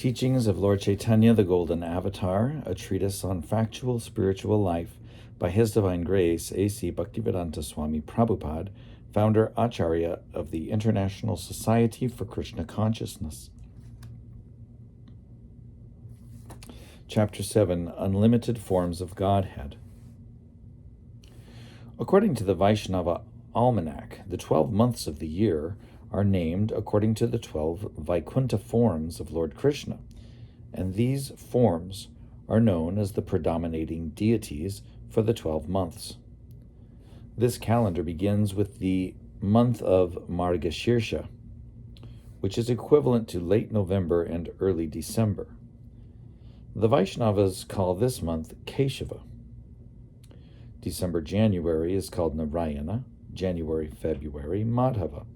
Teachings of Lord Caitanya, the Golden Avatar, a treatise on factual spiritual life by His Divine Grace, A.C. Bhaktivedanta Swami Prabhupada, founder Acharya of the International Society for Krishna Consciousness. Chapter 7, Unlimited Forms of Godhead. According to the Vaishnava Almanac, the 12 months of the year are named according to the 12 Vaikuntha forms of Lord Krishna, and these forms are known as the predominating deities for the 12 months. This calendar begins with the month of Margashirsha, which is equivalent to late November and early December. The Vaishnavas call this month Keshava. December-January is called Narayana, January-February Madhava,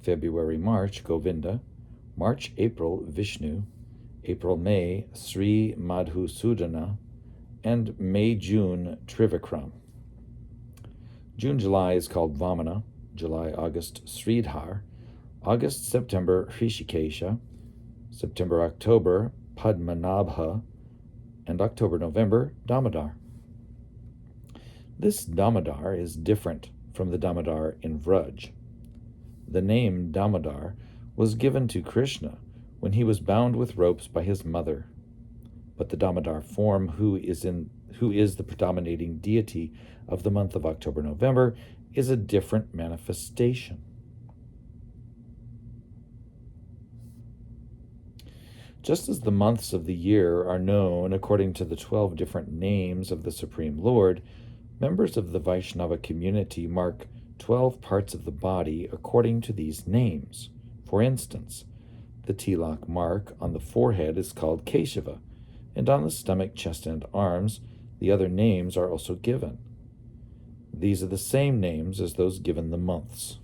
February-March Govinda, March-April Vishnu, April-May Sri Madhusudana, and May-June Trivikram. June-July is called Vamana, July-August Sridhar, August-September Hrishikesha, September-October Padmanabha, and October-November Damodar. This Damodar is different from the Damodar in Vraj. The name Damodar was given to Krishna when he was bound with ropes by his mother. But the Damodar form, who is the predominating deity of the month of October-November, is a different manifestation. Just as the months of the year are known according to the 12 different names of the Supreme Lord, members of the Vaishnava community mark 12 parts of the body according to these names. For instance, the tilak mark on the forehead is called Keshava, and on the stomach, chest, and arms, the other names are also given. These are the same names as those given the months.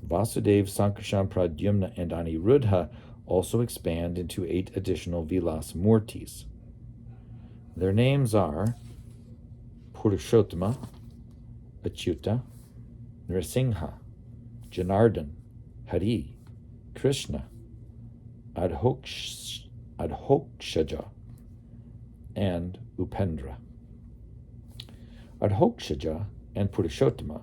Vasudeva, Sankarshan, Pradyumna, and Aniruddha also expand into 8 additional Vilas Murtis. Their names are Purushottama, Achyuta, Nrsimha, Janardhan, Hari, Krishna, Adhokshaja, and Upendra. Adhokshaja and Purushottama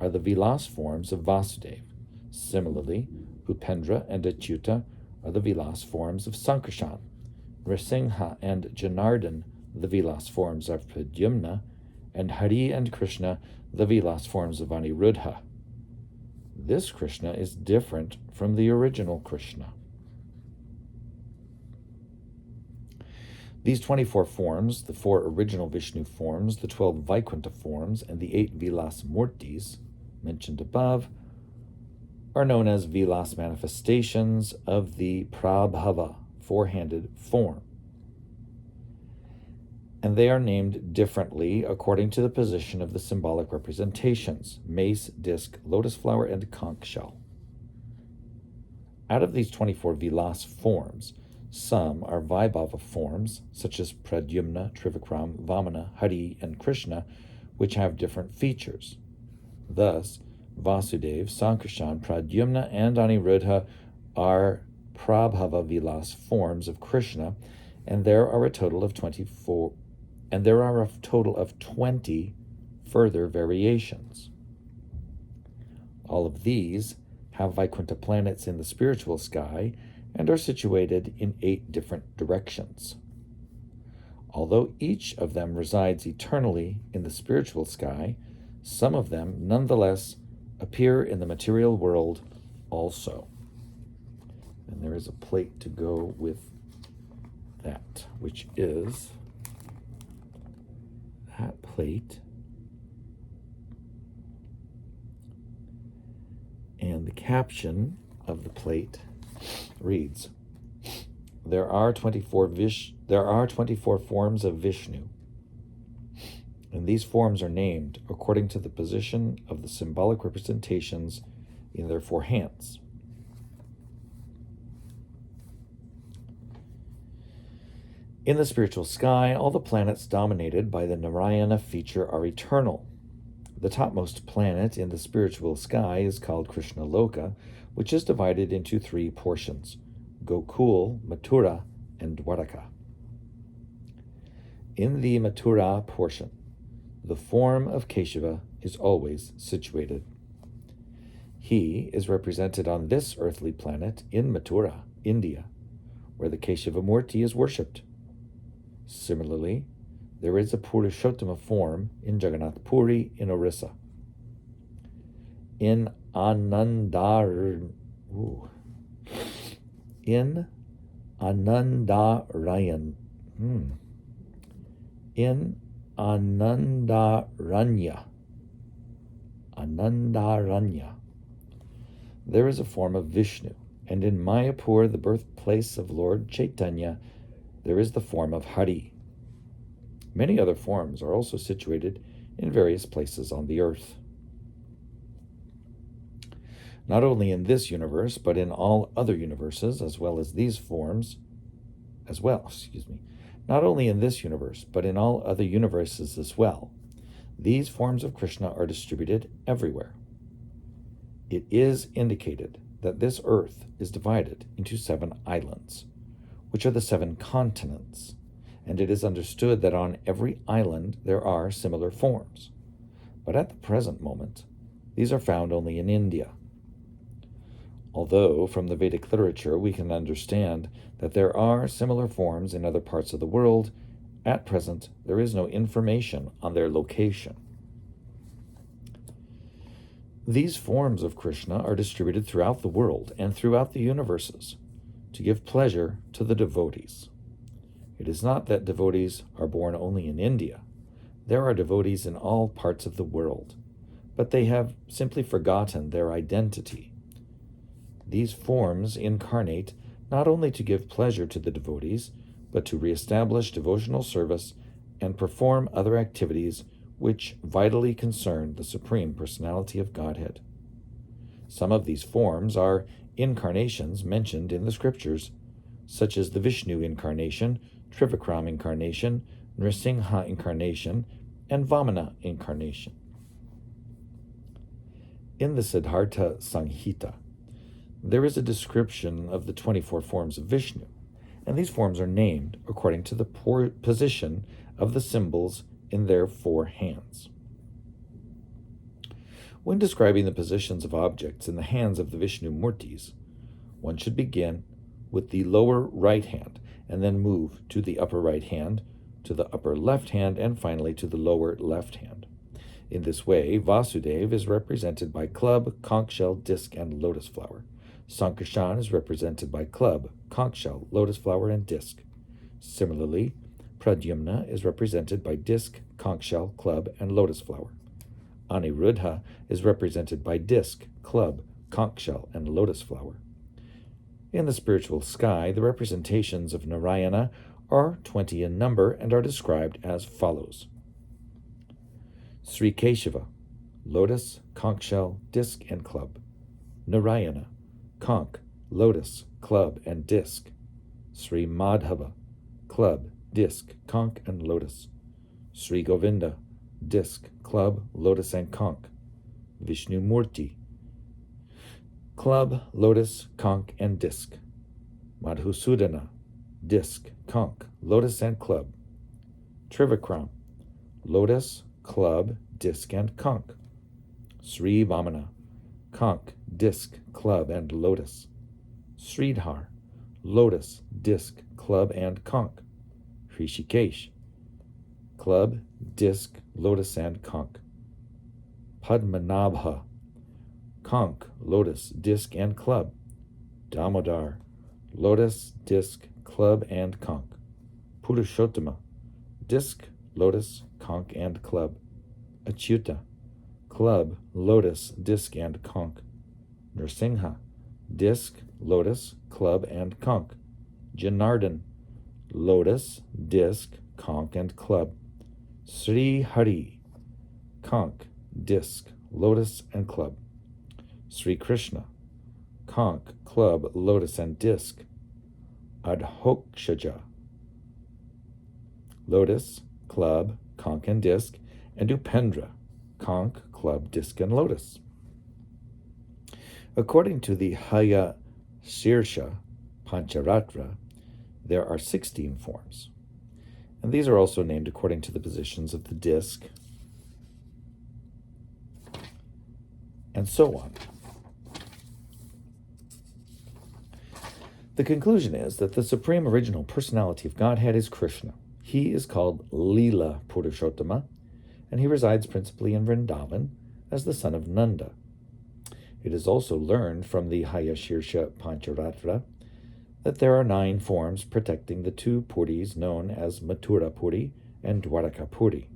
are the Vilas forms of Vasudeva. Similarly, Upendra and Achyuta are the Vilas forms of Sankarshan. Nrsimha and Janardhan, the Vilas forms of Pradyumna, and Hari and Krishna, the Vilas forms of Aniruddha. This Krishna is different from the original Krishna. These 24 forms, the 4 original Vishnu forms, the 12 Vaikuntha forms, and the 8 Vilas Murtis mentioned above, are known as Vilas manifestations of the Prabhava, four-handed form. And they are named differently according to the position of the symbolic representations: mace, disc, lotus flower, and conch shell. Out of these 24 Vilas forms, some are Vaibhava forms, such as Pradyumna, Trivikram, Vamana, Hari, and Krishna, which have different features. Thus, Vasudeva, Sankarshan, Pradyumna, and Aniruddha are Prabhava Vilas forms of Krishna, and there are a total of 20 further variations. All of these have Vaikuntha planets in the spiritual sky and are situated in 8 different directions. Although each of them resides eternally in the spiritual sky, some of them nonetheless appear in the material world also. And there is a plate to go with that, which is that plate. And the caption of the plate reads, There are 24 forms of Vishnu, and these forms are named according to the position of the symbolic representations in their 4 hands. In the spiritual sky, all the planets dominated by the Narayana feature are eternal. The topmost planet in the spiritual sky is called Krishna Loka, which is divided into 3 portions: Gokul, Mathura, and Dwaraka. In the Mathura portion, the form of Keshava is always situated. He is represented on this earthly planet in Mathura, India, where the Keshava Murti is worshipped. Similarly, there is a Purushottama form in Jagannath Puri in Orissa. In Anandarayan, in Anandaranya, there is a form of Vishnu, and in Mayapur, the birthplace of Lord Caitanya, there is the form of Hari. Many other forms are also situated in various places on the earth. Not only in this universe, but in all other universes, not only in this universe, but in all other universes as well, these forms of Krishna are distributed everywhere. It is indicated that this earth is divided into 7 islands, which are the 7 continents, and it is understood that on every island there are similar forms. But at the present moment, these are found only in India. Although from the Vedic literature we can understand that there are similar forms in other parts of the world, at present there is no information on their location. These forms of Krishna are distributed throughout the world and throughout the universes to give pleasure to the devotees. It is not that devotees are born only in India. There are devotees in all parts of the world, but they have simply forgotten their identity. These forms incarnate not only to give pleasure to the devotees, but to reestablish devotional service and perform other activities which vitally concern the Supreme Personality of Godhead. Some of these forms are incarnations mentioned in the scriptures, such as the Vishnu incarnation, Trivikram incarnation, Nrsimha incarnation, and Vamana incarnation. In the Siddhartha Samhita, there is a description of the 24 forms of Vishnu, and these forms are named according to the position of the symbols in their 4 hands. When describing the positions of objects in the hands of the Vishnu Murtis, one should begin with the lower right hand and then move to the upper right hand, to the upper left hand, and finally to the lower left hand. In this way, Vasudeva is represented by club, conch shell, disc, and lotus flower. Sankarshan is represented by club, conch shell, lotus flower, and disc. Similarly, Pradyumna is represented by disc, conch shell, club, and lotus flower. Aniruddha is represented by disc, club, conch shell, and lotus flower. In the spiritual sky, the representations of Narayana are 20 in number and are described as follows. Sri Keshava, lotus, conch shell, disc, and club. Narayana, conch, lotus, club, and disc. Sri Madhava, club, disc, conch, and lotus. Sri Govinda, disc, club, lotus, and conch. Vishnu Murti, club, lotus, conch, and disc. Madhusudana, disc, conch, lotus, and club. Trivikram, lotus, club, disc, and conch. Sri Vamana, conch, disc, club, and lotus. Sridhar, lotus, disc, club, and conch. Rishikesh, club, disc, lotus, and conch. Padmanabha, conch, lotus, disc, and club. Damodar, lotus, disc, club, and conch. Purushottama, disc, lotus, conch, and club. Achyuta, club, lotus, disc, and conch. Nrsimha, disc, lotus, club, and conch. Janardhan, lotus, disc, conch, and club. Sri Hari, conch, disc, lotus, and club. Sri Krishna, conch, club, lotus, and disc. Adhokshaja, lotus, club, conch, and disc. And Upendra, conch, club, disc, and lotus. According to the Haya Sirsha Pancharatra, there are 16 forms. And these are also named according to the positions of the disk, and so on. The conclusion is that the supreme original personality of Godhead is Krishna. He is called Leela Purushottama, and he resides principally in Vrindavan as the son of Nanda. It is also learned from the Hayashirsha Pancharatra that there are 9 forms protecting the 2 Puris known as Mathura Puri and Dwaraka Puri.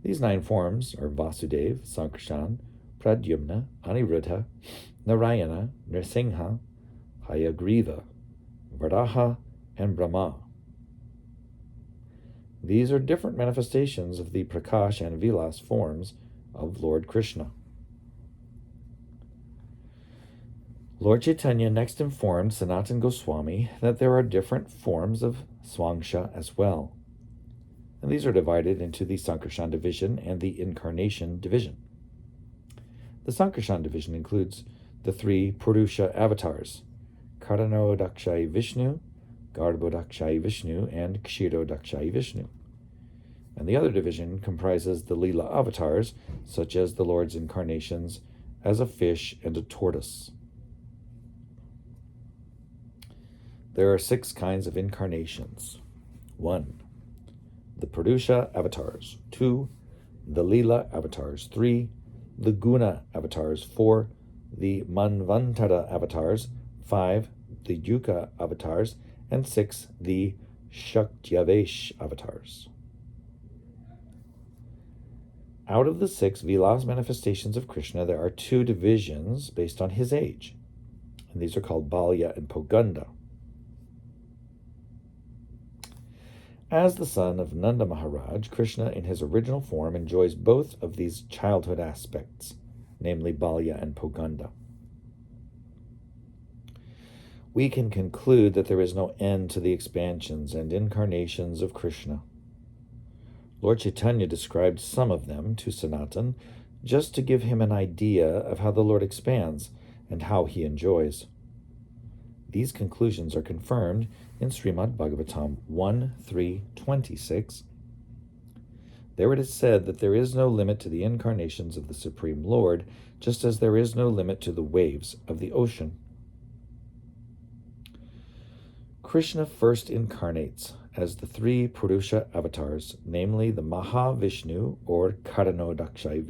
These 9 forms are Vasudev, Sankarshan, Pradyumna, Aniruddha, Narayana, Nrsimha, Hayagriva, Varaha, and Brahma. These are different manifestations of the Prakash and Vilas forms of Lord Krishna. Lord Caitanya next informed Sanatana Goswami that there are different forms of Swangsha as well, and these are divided into the Sankarshan division and the Incarnation division. The Sankarshan division includes the 3 Purusha avatars, Karanodakshai Vishnu, Garbhodakshai Vishnu, and Kshirodakshai Vishnu. And the other division comprises the Leela avatars, such as the Lord's incarnations as a fish and a tortoise. There are 6 kinds of incarnations. 1. The Purusha avatars. 2. The Leela avatars. 3. The Guna avatars. 4. The Manvantara avatars. 5. The Yuka avatars. And 6. The Shaktyavesh avatars. Out of the 6 Vilas manifestations of Krishna, there are 2 divisions based on his age, and these are called Balya and Poganda. As the son of Nanda Maharaj, Krishna in his original form enjoys both of these childhood aspects, namely Balya and Poganda. We can conclude that there is no end to the expansions and incarnations of Krishna. Lord Caitanya described some of them to Sanatan just to give him an idea of how the Lord expands and how he enjoys. These conclusions are confirmed in Srimad Bhagavatam 1.3.26. There it is said that there is no limit to the incarnations of the Supreme Lord, just as there is no limit to the waves of the ocean. Krishna first incarnates as the 3 Purusha avatars, namely the Mahavishnu or Karanodakshai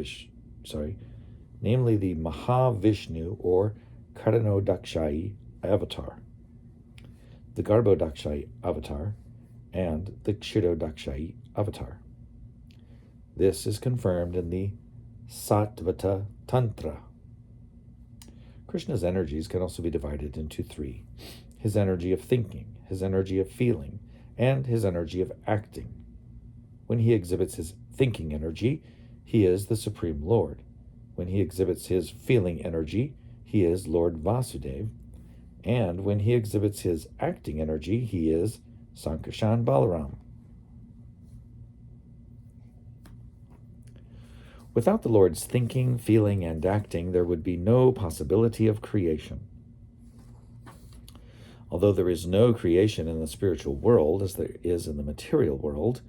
avatar, the Garbhodakshai avatar, and the Kshirodakshai avatar. This is confirmed in the Sattvata Tantra. Krishna's energies can also be divided into 3. His energy of thinking, his energy of feeling, and his energy of acting. When he exhibits his thinking energy, he is the Supreme Lord. When he exhibits his feeling energy, he is Lord Vasudeva. And when he exhibits his acting energy, he is Sankarshan Balaram. Without the Lord's thinking, feeling, and acting, there would be no possibility of creation. Although there is no creation in the spiritual world as there is in the material world,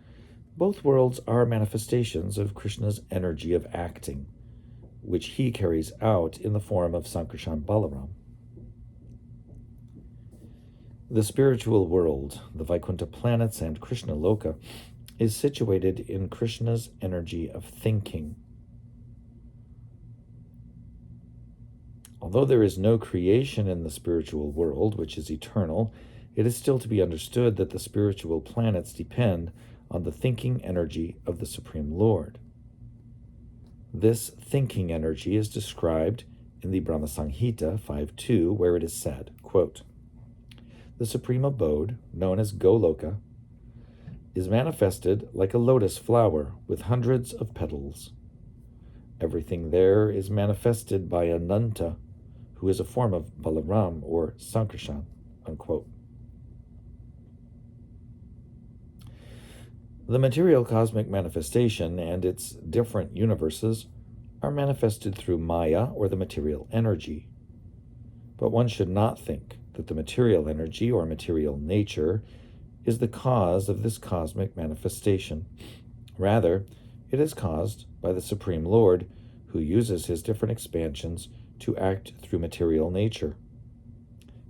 both worlds are manifestations of Krishna's energy of acting, which he carries out in the form of Sankarshan Balaram. The spiritual world, the Vaikuntha planets and Krishna Loka, is situated in Krishna's energy of thinking. Although there is no creation in the spiritual world, which is eternal, it is still to be understood that the spiritual planets depend on the thinking energy of the Supreme Lord. This thinking energy is described in the Brahma Samhita 5.2, where it is said, quote, "The supreme abode, known as Goloka, is manifested like a lotus flower with hundreds of petals. Everything there is manifested by Ananta, who is a form of Balaram or Sankarshan," unquote. The material cosmic manifestation and its different universes are manifested through Maya or the material energy. But one should not think that the material energy or material nature is the cause of this cosmic manifestation. Rather, it is caused by the Supreme Lord, who uses his different expansions to act through material nature.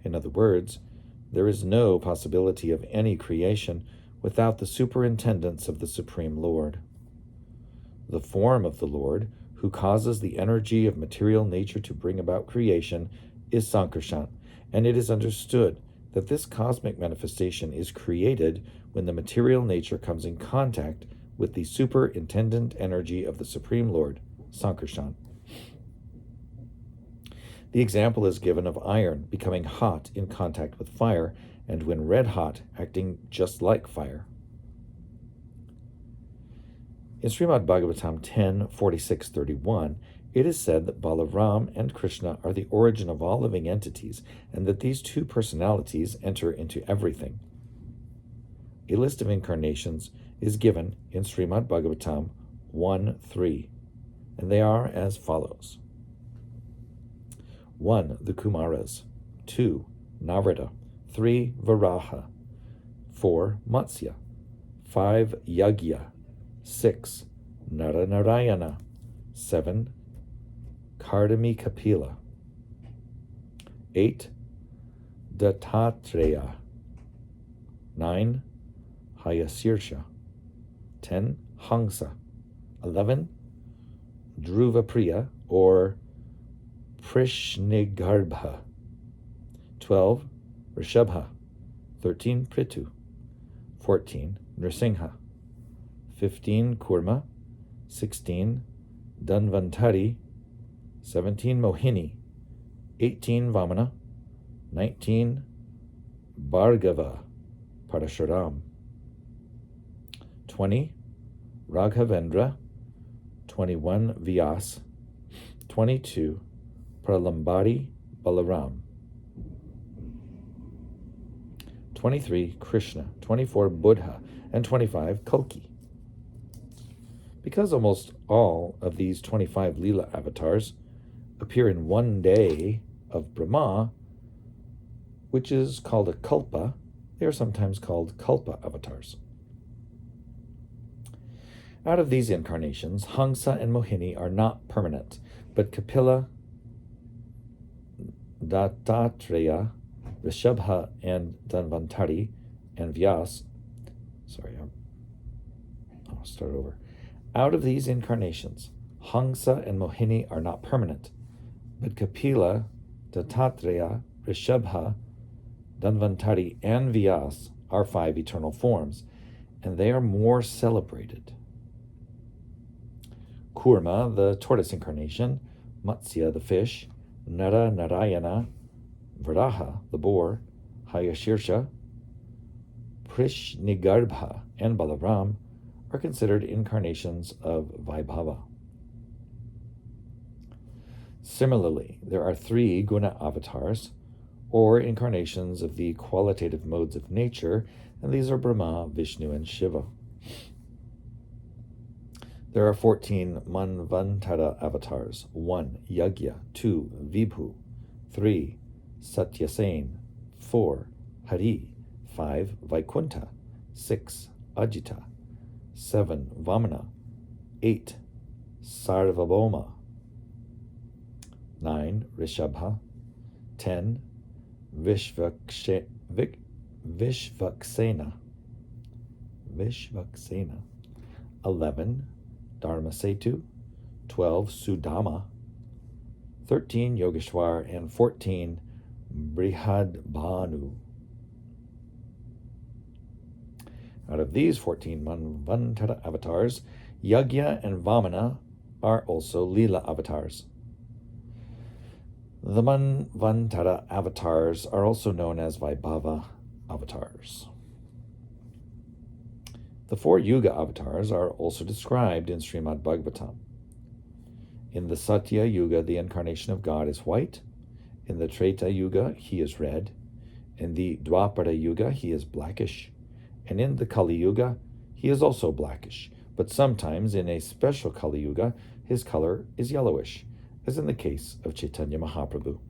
In other words, there is no possibility of any creation without the superintendence of the Supreme Lord. The form of the Lord, who causes the energy of material nature to bring about creation, is Sankarshan, and it is understood that this cosmic manifestation is created when the material nature comes in contact with the superintendent energy of the Supreme Lord, Sankarshan. The example is given of iron becoming hot in contact with fire, and when red hot, acting just like fire. In Srimad Bhagavatam 10:46-31, it is said that Balaram and Krishna are the origin of all living entities, and that these two personalities enter into everything. A list of incarnations is given in Srimad Bhagavatam 1:3, and they are as follows. 1. The Kumaras. 2. Navrata. 3. Varaha. 4. Matsya. 5. Yagya. 6. Naranarayana. 7. Kardami Kapila. 8. Dattatreya. 9. Hayasirsha. 10. Hangsa. 11. Dhruvapriya or Prishnigarbha. 12. Rishabha. 13. Prithu. 14. Nrsimha. 15. Kurma. 16. Dhanvantari. 17. Mohini. 18. Vamana. 19. Bhargava. Parashuram. 20. Raghavendra. 21. Vyas. 22. Pralambari Balaram. 23. Krishna. 24. Buddha. And 25. Kalki. Because almost all of these 25 Leela avatars appear in one day of Brahma, which is called a kalpa, they are sometimes called kalpa avatars. Out of these incarnations, Hangsa and Mohini are not permanent, but Kapila, Dattatreya, Rishabha, and Dhanvantari, and Vyas. I'll start over. Out of these incarnations, Hangsa and Mohini are not permanent, but Kapila, Dattatreya, Rishabha, Dhanvantari, and Vyas are 5 eternal forms, and they are more celebrated. Kurma, the tortoise incarnation, Matsya, the fish, Narayana, Varaha, the boar, Hayashirsha, Prishnigarbha, and Balaram are considered incarnations of Vaibhava. Similarly, there are 3 guna avatars, or incarnations of the qualitative modes of nature, and these are Brahma, Vishnu, and Shiva. There are 14 Manvantara avatars. 1. Yagya. 2. Vibhu. 3. Satyasen. 4. Hari. 5. Vaikunta. 6. Ajita. 7. Vamana. 8. Sarvabhauma. 9. Rishabha. 10. Vishvaksena. 11. Dharmasetu. 12. Sudama. 13. Yogeshwar. And 14. Brihadbhanu. Out of these 14 Manvantara avatars, Yagya and Vamana are also Leela avatars. The Manvantara avatars are also known as Vaibhava avatars. The 4 Yuga avatars are also described in Srimad Bhagavatam. In the Satya Yuga, the incarnation of God is white. In the Treta Yuga, he is red. In the Dwapara Yuga, he is blackish. And in the Kali Yuga, he is also blackish. But sometimes, in a special Kali Yuga, his color is yellowish, as in the case of Chaitanya Mahaprabhu.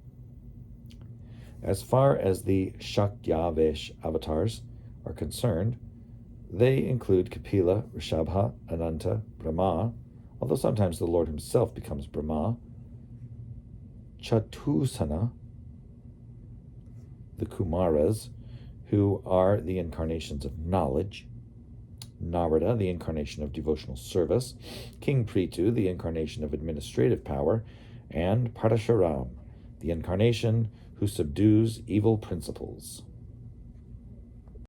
As far as the Shakyavesh avatars are concerned, they include Kapila, Rishabha, Ananta, Brahma, although sometimes the Lord himself becomes Brahma, Chatusana, the Kumaras, who are the incarnations of knowledge, Narada, the incarnation of devotional service, King Prithu, the incarnation of administrative power, and Parashuram, the incarnation who subdues evil principles.